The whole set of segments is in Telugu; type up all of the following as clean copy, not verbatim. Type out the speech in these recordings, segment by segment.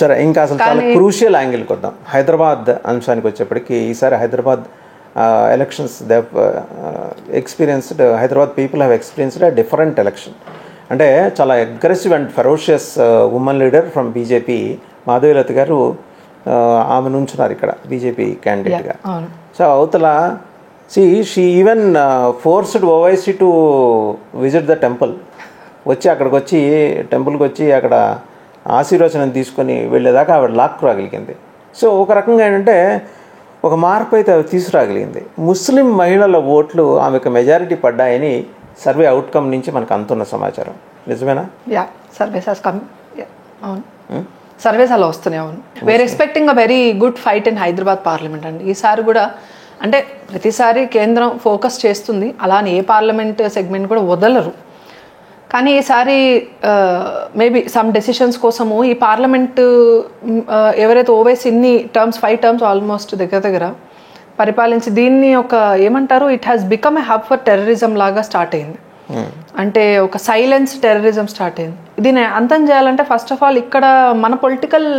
సరే, ఇంకా అసలు చాలా క్రూషియల్ యాంగిల్కి వద్దాం. హైదరాబాద్ అంశానికి వచ్చేప్పటికి ఈసారి Hyderabad elections experienced, Hyderabad people have experienced a different election. అంటే చాలా aggressive and ferocious women leader from BJP Madhavi Latha garu ఆమె నుంచున్నారు ఇక్కడ బీజేపీ క్యాండిడేట్గా. సో అవతల she even forced Owaisi to visit the temple. అక్కడికి వచ్చి టెంపుల్కి వచ్చి అక్కడ ఆశీర్వచనం తీసుకొని వెళ్ళేదాకా ఆవిడ లాక్కు రాగలిగింది. సో ఒక రకంగా ఏంటంటే ఒక మార్పు అయితే అవి తీసుకురాగలిగింది. ముస్లిం మహిళల ఓట్లు ఆమెకు మెజారిటీ పడ్డాయని సర్వే అవుట్కమ్ నుంచి మనకు అందుతున్న సమాచారం. నిజమేనా? సర్వేస్ అలా వస్తున్నాయి. అవును, we're expecting a very good fight in Hyderabad parliament అండి. ఈసారి కూడా అంటే ప్రతిసారి కేంద్రం ఫోకస్ చేస్తుంది, అలానే ఏ పార్లమెంట్ సెగ్మెంట్ కూడా వదలరు. కానీ ఈసారి మేబీ సమ్ డెసిషన్స్ కోసము ఈ పార్లమెంట్ ఎవరైతే ఓవైసీ ఇన్ని టర్మ్స్ 5 టర్మ్స్ ఆల్మోస్ట్ దగ్గర పరిపాలించి దీన్ని ఒక ఏమంటారు, it has become a hub for terrorism లాగా స్టార్ట్ అయింది. అంటే ఒక సైలెన్స్ టెర్రరిజం స్టార్ట్ అయింది. దీన్ని అంతం చేయాలంటే ఫస్ట్ ఆఫ్ ఆల్ ఇక్కడ మన పొలిటికల్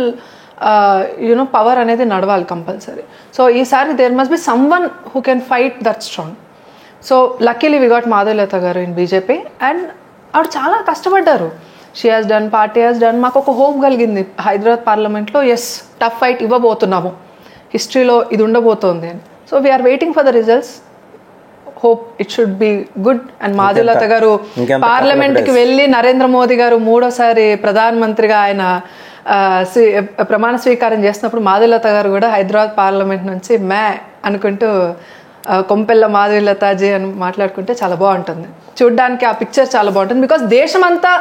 పవర్ అనేది నడవాలి కంపల్సరీ. సో ఈసారి there must be someone who can fight that strong. So luckily we got Madhavi Latha garu in BJP and ఆవిడ చాలా కష్టపడ్డారు. She has done, party has done. మాకు ఒక హోప్ కలిగింది హైదరాబాద్ పార్లమెంట్లో, ఎస్ టఫ్ ఫైట్ ఇవ్వబోతున్నాము, హిస్టరీలో ఇది ఉండబోతోంది అని. So we're waiting for the results. Hope it should be good. And Madhavi Latha garu పార్లమెంట్కి వెళ్ళి నరేంద్ర మోదీ గారు 3వసారి ప్రధానమంత్రిగా ఆయన ప్రమాణ స్వీకారం చేసినప్పుడు మాధవీలత గారు కూడా హైదరాబాద్ పార్లమెంట్ నుంచి మే అనుకుంటూ కొంపెల్ల మాధవీలతాజీ అని మాట్లాడుకుంటే చాలా బాగుంటుంది చూడ్డానికి. ఆ పిక్చర్ చాలా బాగుంటుంది. బికాస్ దేశమంతా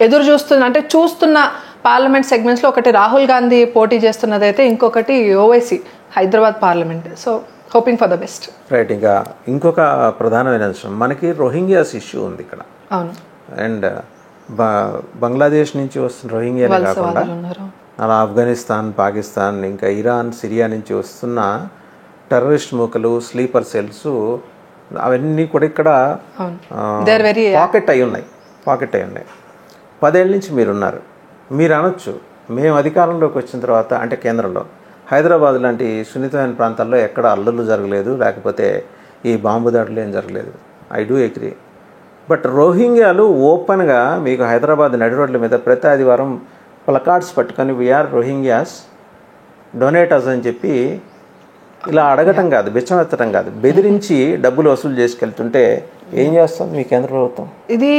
ఎదురు చూస్తుంది, అంటే చూస్తున్న పార్లమెంట్ సెగ్మెంట్స్లో ఒకటి రాహుల్ గాంధీ పోటీ చేస్తున్నదైతే ఇంకొకటి Owaisi Hyderabad parliament. So hoping for the best. Right. ఇంకా ఇంకొక ప్రధానమైన అంశం మనకి రోహింగ్యాస్ ఇష్యూ ఉంది ఇక్కడ. అవును. అండ్ బంగ్లాదేశ్ నుంచి వస్తున్న రోహింగ్యానే కాకుండా అలా ఆఫ్ఘనిస్తాన్, పాకిస్తాన్, ఇంకా ఇరాన్, సిరియా నుంచి వస్తున్న టెర్రరిస్ట్ మూకలు, స్లీపర్ సెల్స్ అవన్నీ కూడా ఇక్కడ పాకెట్ అయి ఉన్నాయి. 10 ఏళ్ళ నుంచి మీరున్నారు. మీరు అనొచ్చు మేము అధికారంలోకి వచ్చిన తర్వాత, అంటే కేంద్రంలో హైదరాబాద్ లాంటి సున్నితమైన ప్రాంతాల్లో ఎక్కడ అల్లర్లు జరగలేదు, లేకపోతే ఈ బాంబు దాడులు ఏం జరగలేదు. I do agree. బట్ రోహింగ్యాలు ఓపెన్గా మీకు హైదరాబాద్ నడి రోడ్ల మీద ప్రతి ఆదివారం ప్లకార్డ్స్ పట్టుకొని వీఆర్ రోహింగ్యాస్ డొనేటర్స్ అని చెప్పి ఇలా అడగటం కాదు, బిచ్చం ఎత్తడం కాదు, బెదిరించి డబ్బులు వసూలు చేసుకెళ్తుంటే ఏం చేస్తుంది మీ కేంద్ర ప్రభుత్వం? ఇది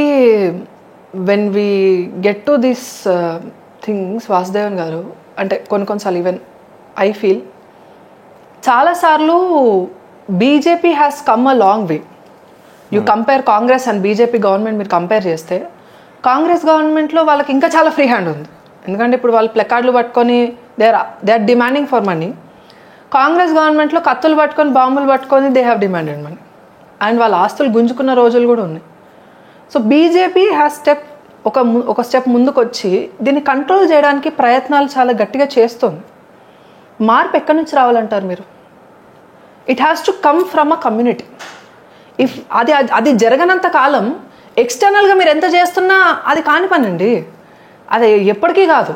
when we get to this things Vasudevan గారు, అంటే కొన్నిసార్లు ఈవెన్ ఐ ఫీల్ చాలాసార్లు BJP has come a long way. You compare Congress and BJP government మీరు కంపేర్ చేస్తే కాంగ్రెస్ గవర్నమెంట్లో వాళ్ళకి ఇంకా చాలా ఫ్రీ హ్యాండ్ ఉంది. ఎందుకంటే ఇప్పుడు వాళ్ళు ప్లకార్డులు పట్టుకొని they are demanding for money. Congress గవర్నమెంట్లో కత్తులు పట్టుకొని, బాంబులు పట్టుకొని they have demanded money and వాళ్ళ ఆస్తులు గుంజుకున్న రోజులు కూడా ఉన్నాయి. సో బీజేపీ హ్యాస్ ఒక స్టెప్ ముందుకు వచ్చి దీన్ని కంట్రోల్ చేయడానికి ప్రయత్నాలు చాలా గట్టిగా చేస్తుంది. మార్పు ఎక్కడి నుంచి రావాలంటారు మీరు? It has to come from a community. If అది జరగనంత కాలం ఎక్స్టర్నల్గా మీరు ఎంత చేస్తున్నా అది కాని పనండి. అది ఎప్పటికీ కాదు.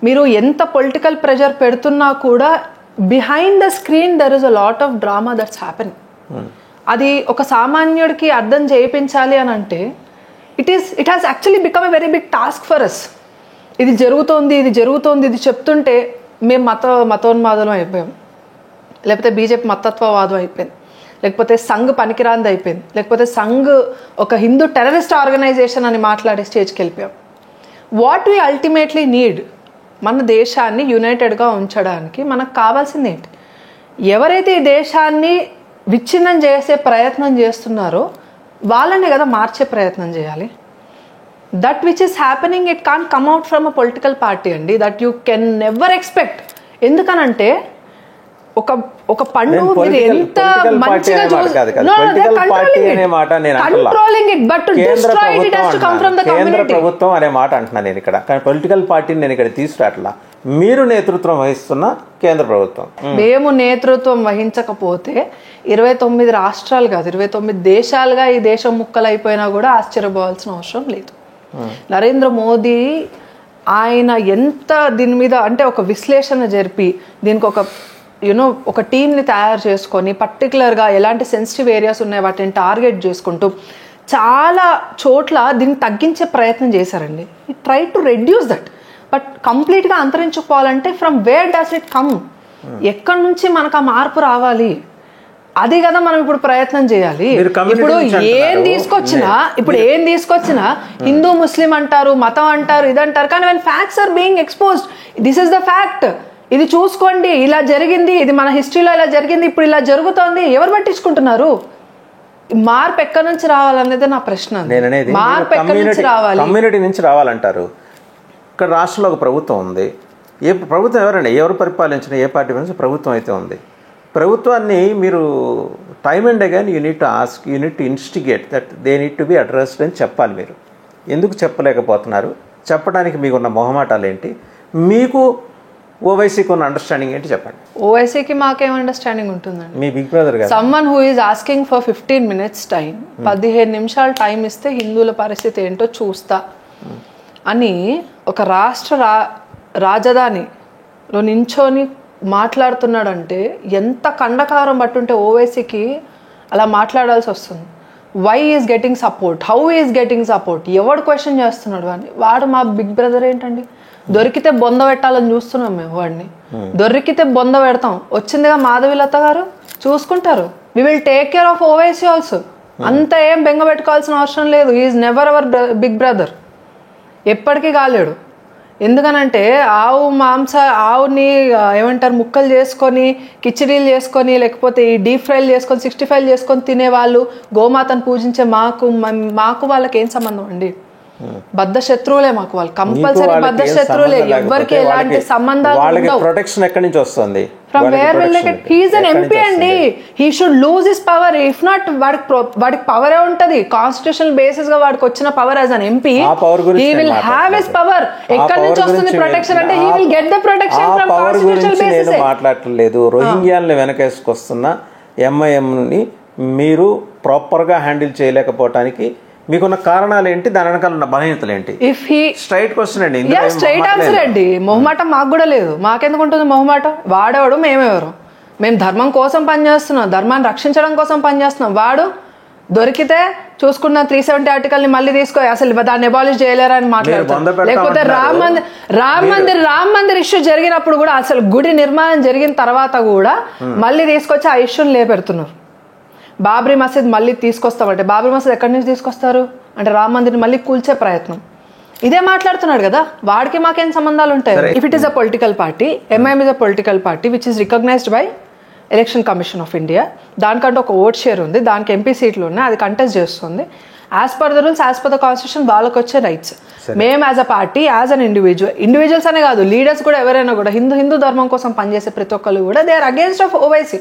మీరు ఎంత పొలిటికల్ ప్రెషర్ పెడుతున్నా కూడా behind the screen there is a lot of drama that's happening. అది ఒక సామాన్యుడికి అర్థం చేయించాలి అని అంటే it has actually become a very big task for us. ఇది జరుగుతోంది ఇది చెప్తుంటే మేము మతోన్మాదం అయిపోయాం, లేకపోతే బీజేపీ మతత్వవాదం అయిపోయింది, లేకపోతే సంఘ్ పనికిరాంది అయిపోయింది, లేకపోతే సంఘ్ ఒక హిందూ టెర్రరిస్ట్ ఆర్గనైజేషన్ అని మాట్లాడే స్టేజ్కి వెళ్ళిపోయాం. వాట్ వీ అల్టిమేట్లీ నీడ్, మన దేశాన్ని యునైటెడ్గా ఉంచడానికి మనకు కావాల్సింది ఏంటి? ఎవరైతే ఈ దేశాన్ని విచ్ఛిన్నం చేసే ప్రయత్నం చేస్తున్నారో వాళ్ళనే కదా మార్చే ప్రయత్నం చేయాలి. That which is happening it can't come out from a political party అండి. That you can never expect. ఎందుకనంటే ఒక పండు మీరు ఎంత మంచిగా controlling it, but to destroy it has to come from the community. కేంద్ర ప్రభుత్వం అనే మాట అంటున్నాను నేను ఇక్కడ, కానీ పొలిటికల్ పార్టీని నేను ఇక్కడ తీసుకురాట్లా. మీరు నేతృత్వం వహిస్తున్న కేంద్ర ప్రభుత్వం. మేము నేతృత్వం వహించకపోతే 29 రాష్ట్రాలు కాదు 29 దేశాలుగా ఈ దేశం ముక్కలైపోయినా కూడా ఆశ్చర్యపోవాల్సిన అవసరం లేదు. నరేంద్ర మోదీ ఆయన ఎంత దీని మీద అంటే ఒక విశ్లేషణ జరిపి దీనికి ఒక ఒక టీంని తయారు చేసుకొని పర్టికులర్గా ఎలాంటి సెన్సిటివ్ ఏరియాస్ ఉన్నాయి వాటిని టార్గెట్ చేసుకుంటూ చాలా చోట్ల దీన్ని తగ్గించే ప్రయత్నం చేశారండి. ఈ try to reduce that. But కంప్లీట్గా అంతరించుకోవాలంటే from where does it come, ఎక్కడి నుంచి మనకు ఆ మార్పు రావాలి, అది కదా మనం ఇప్పుడు ప్రయత్నం చేయాలి. ఇప్పుడు ఏం తీసుకొచ్చినా హిందూ ముస్లిం అంటారు, మతం అంటారు, ఇదంటారు. కానీ when facts are being exposed, this is the fact, ఇది చూసుకోండి, ఇలా జరిగింది, ఇది మన హిస్టరీలో ఇలా జరిగింది, ఇప్పుడు ఇలా జరుగుతోంది, ఎవరు పట్టించుకుంటున్నారు? మార్పు ఎక్కడి నుంచి రావాలనేది నా ప్రశ్న. మార్పు ఎక్కడి నుంచి రావాలి? కమ్యూనిటీ నుంచి రావాలంటారు. ఇక్కడ రాష్ట్రంలో ఒక ప్రభుత్వం ఉంది. ఏ ప్రభుత్వం ఎవరండి, ఎవరు పరిపాలించిన ఏ పార్టీ నుంచి ప్రభుత్వం అయితే ఉంది. ప్రభుత్వాన్ని మీరు time and again you need to ask, you need to instigate that they need to be addressed అని చెప్పాలి. మీరు ఎందుకు చెప్పలేకపోతున్నారు? చెప్పడానికి మీకున్న మొహమాటాలు ఏంటి? మీకు ఓవైసీకి ఉన్న అండర్స్టాండింగ్ ఏంటి చెప్పండి. ఓవైసీకి మాకేం అండర్స్టాండింగ్ ఉంటుందండి? మీ బిగ్ బ్రదర్ గారు someone who is asking for 15 minutes time, 15 నిమిషాలు టైం ఇస్తే హిందువుల పరిస్థితి ఏంటో చూస్తా అని ఒక రాష్ట్ర రాజధానిలో నించొని మాట్లాడుతున్నాడంటే ఎంత కండకారం పట్టుంటే ఓవైసీకి అలా మాట్లాడాల్సి వస్తుంది. Why is getting support, how is getting support, ఎవడు క్వశ్చన్ చేస్తున్నాడు అని. వాడు మా బిగ్ బ్రదర్ ఏంటండి? దొరికితే బొంద పెట్టాలని చూస్తున్నాం మేము వాడిని. దొరికితే బొంద పెడతాం. వచ్చిందిగా మాధవీలత గారు, చూసుకుంటారు. We will take care of Owaisi also. అంత ఏం బెంగ పెట్టుకోవాల్సిన అవసరం లేదు. Is never our big brother, ఎప్పటికీ కాలేడు. ఎందుకనంటే ఆవుని ఏమంటారు ముక్కలు చేసుకొని కిచిడీలు చేసుకొని లేకపోతే ఈ డీప్ ఫ్రైలు చేసుకొని 65 చేసుకొని తినేవాళ్ళు, గోమాతను పూజించే మాకు వాళ్ళకి ఏం సంబంధం అండి? బద్ధ శత్రువులే మాకు వాళ్ళు, కంపల్సరీ బద్ధ శత్రువులే. ఎవరికి ఎలాంటి సంబంధాలు ప్రొటెక్షన్ ఎక్కడి నుంచి వస్తుంది? From where will they get? He is an MP అండి. He should lose his power. If not వాడికి పవరే ఉంటది. కాన్స్టిట్యూషనల్ బేసిస్ గా వాడికి వచ్చిన power as an MP. He will have his power. ఎక్కడి నుంచి వస్తుంది ప్రొటెక్షన్ అంటే he will get the protection from constitutional basis. నేను మాట్లాడట్లేదు. రోహింగ్యాలను వెనకేసుకొస్తున్న ఎంఐఎం ని మీరు ప్రాపర్ గా హ్యాండిల్ చేయలేకపోవటానికి మీకున్న కారణాలు ఏంటి? దాని వెనకాల ఉన్న బలహీనతలు ఏంటి? స్ట్రైట్ క్వశ్చన్ అండి. స్ట్రైట్ ఆన్సర్ అండి. మొహమాటం మాకు కూడా లేదు. మాకెందుకు ఉంటుంది మొహమాటం? వాడేవాడు, మేమెవరు? మేము ధర్మం కోసం పనిచేస్తున్నాం, ధర్మాన్ని రక్షించడం కోసం పనిచేస్తున్నాం. వాడు దొరికితే చూసుకున్న 370 ఆర్టికల్ని మళ్ళీ తీసుకో, అసలు దాన్ని అబాలిష్ చేయలేరని మాట్లాడతారు. లేకపోతే రామ్ మందిర్ ఇష్యూ జరిగినప్పుడు కూడా, అసలు గుడి నిర్మాణం జరిగిన తర్వాత కూడా మళ్ళీ తీసుకొచ్చి ఆ ఇష్యూని లేపెడుతున్నారు. బాబ్రీ మసీద్ మళ్ళీ తీసుకొస్తామంటే బాబ్రీ మసీద్ ఎక్కడి నుంచి తీసుకొస్తారు అంటే రామ్ మందిర్ని మళ్ళీ కూల్చే ప్రయత్నం. ఇదే మాట్లాడుతున్నాడు కదా. వాడికి మాకేం సంబంధాలు ఉంటాయి? If it is a political party, MIM is a political party which is recognized by election commission of India. దానికంటే ఒక ఓట్ షేర్ ఉంది, దానికి ఎంపీ సీట్లు ఉన్నాయి, అది కంటెస్ట్ చేస్తుంది. As per the rules, as per the constitution వాళ్ళకి వచ్చే రైట్స్. మేము as a party, as an individuals అనే కాదు, లీడర్స్ కూడా ఎవరైనా కూడా హిందూ ధర్మం కోసం పనిచేసే ప్రతి ఒక్కరు కూడా they are against of Owaisi.